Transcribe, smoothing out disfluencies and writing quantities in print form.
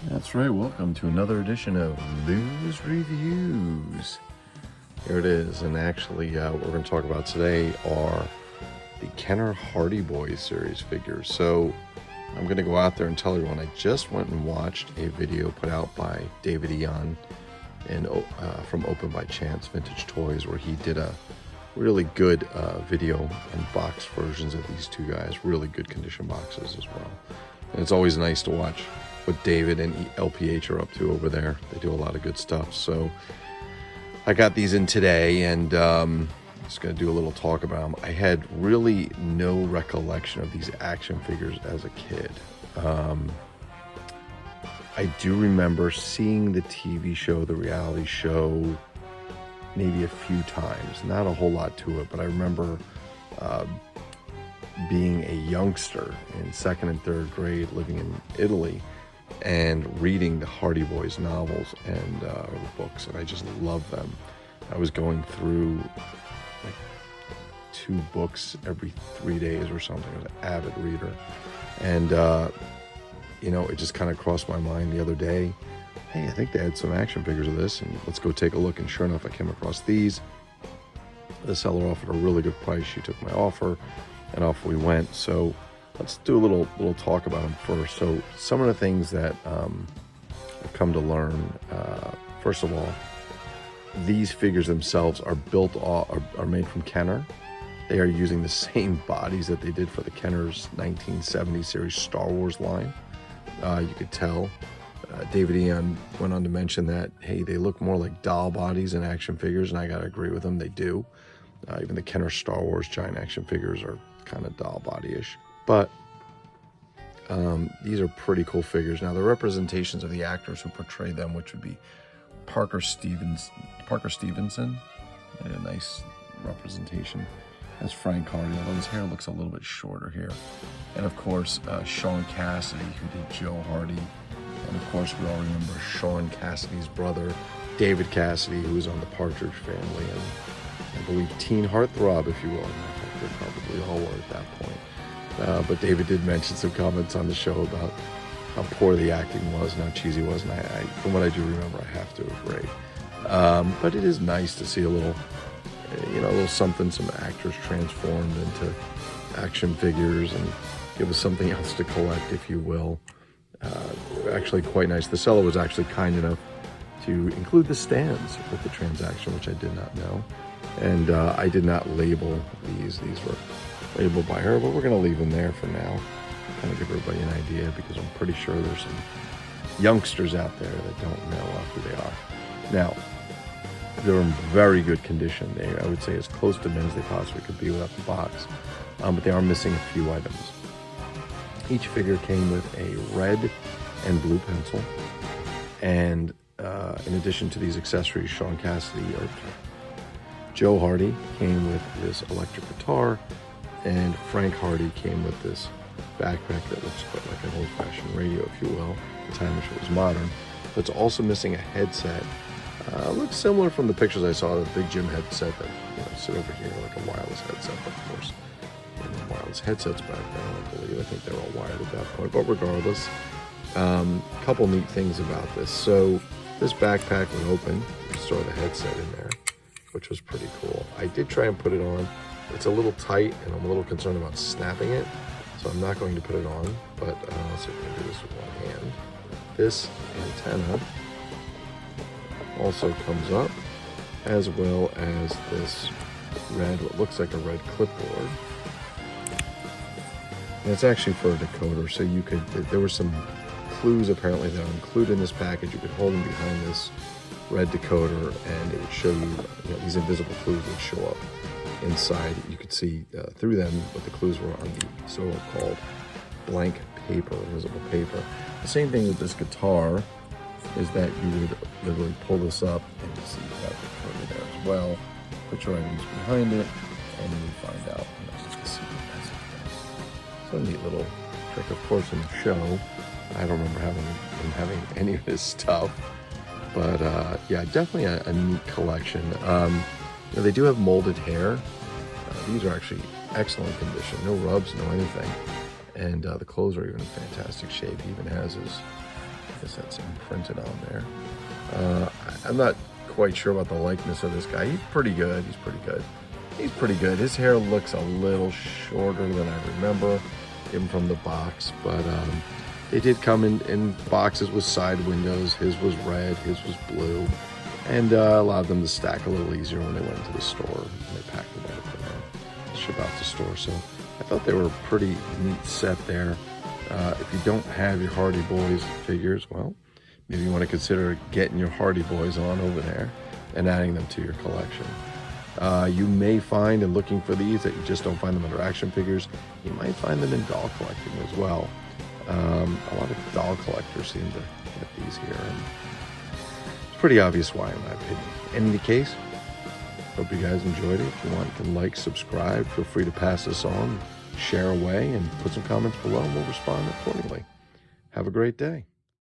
That's right, welcome to another edition of Lou's Reviews. Here it is, and actually what we're going to talk about today are the Kenner Hardy Boys series figures. So I'm going to go out there and tell everyone I just went and watched a video put out by David Eon from Open by Chance Vintage Toys, where he did a really good video and box versions of these two guys, really good condition boxes as well. And it's always nice to watch what David and LPH are up to over there. They do a lot of good stuff. So I got these in today, and just going to do a little talk about them. I had really no recollection of these action figures as a kid. I do remember seeing the TV show, the reality show, maybe a few times. Not a whole lot to it, but I remember being a youngster in second and third grade living in Italy and reading the Hardy Boys novels and books, and I just loved them. I was going through like 2 books every 3 days or something. I was an avid reader, and it just kind of crossed my mind the other day, hey, I think they had some action figures of this, and let's go take a look. And sure enough, I came across these. The seller offered a really good price. She took my offer, and off we went. So let's do a little talk about them first. So some of the things that I've come to learn, first of all, these figures themselves are are made from Kenner. They are using the same bodies that they did for the Kenner's 1970 series Star Wars line. You could tell. David Eon went on to mention that, hey, they look more like doll bodies than action figures, and I gotta agree with him, they do. Even the Kenner Star Wars giant action figures are kind of doll body-ish. But these are pretty cool figures. Now, the representations of the actors who portray them, which would be Parker Stevenson, a nice representation. That's Frank Hardy, although his hair looks a little bit shorter here. And of course, Sean Cassidy, who did Joe Hardy. And of course, we all remember Sean Cassidy's brother, David Cassidy, who was on the Partridge Family, and I believe Teen Heartthrob, if you will. They probably all were at that point. But David did mention some comments on the show about how poor the acting was and how cheesy it was, and I from what I do remember, I have to agree. But it is nice to see a little something, some actors transformed into action figures and give us something else to collect, if you will. Actually quite nice. The seller was actually kind enough to include the stands with the transaction, which I did not know. And I did not label these. These were labeled by her, but we're going to leave them there for now. Kind of give everybody an idea, because I'm pretty sure there's some youngsters out there that don't know who they are. Now, they're in very good condition. I would say as close to mint as they possibly could be without the box. But they are missing a few items. Each figure came with a red and blue pencil. And in addition to these accessories, Sean Cassidy, or Joe Hardy, came with this electric guitar, and Frank Hardy came with this backpack that looks quite like an old-fashioned radio, if you will. At the time, it was modern. But it's also missing a headset. Looks similar from the pictures I saw, the Big Jim headset that sit over here, like a wireless headset, but of course, wireless headsets back then, I think they were all wired at that point. But regardless, couple neat things about this. So this backpack, when open, you store the headset in there, which was pretty cool. I did try and put it on. It's a little tight, and I'm a little concerned about snapping it, so I'm not going to put it on, but I'll see if I can do this with one hand. This antenna also comes up, as well as this what looks like a red clipboard. And it's actually for a decoder, so there were some clues apparently that are included in this package. You could hold them behind this red decoder, and it would show you, these invisible clues would show up inside. You could see through them what the clues were on the so-called blank paper, invisible paper. The same thing with this guitar is that you would literally pull this up, and you see that decoder there as well. Put your items behind it, and you would find out. So a neat little trick. Of course, in the show, I don't remember having any of this stuff, but yeah, definitely a neat collection. They do have molded hair. These are actually excellent condition, no rubs, no anything, and the clothes are even in fantastic shape. He even has his guess that's imprinted on there. I'm not quite sure about the likeness of this guy. He's pretty good. He's pretty good. He's pretty good. His hair looks a little shorter than I remember him from the box, but they did come in boxes with side windows. His was red, his was blue, and allowed them to stack a little easier when they went into the store. They packed them up and ship out the store. So I thought they were a pretty neat set there. If you don't have your Hardy Boys figures, well, maybe you want to consider getting your Hardy Boys on over there and adding them to your collection. You may find in looking for these that you just don't find them under action figures. You might find them in doll collecting as well. A lot of doll collectors seem to get these here, and it's pretty obvious why, in my opinion. In any case, hope you guys enjoyed it. If you want, you can like, subscribe. Feel free to pass this on, share away, and put some comments below, and we'll respond accordingly. Have a great day.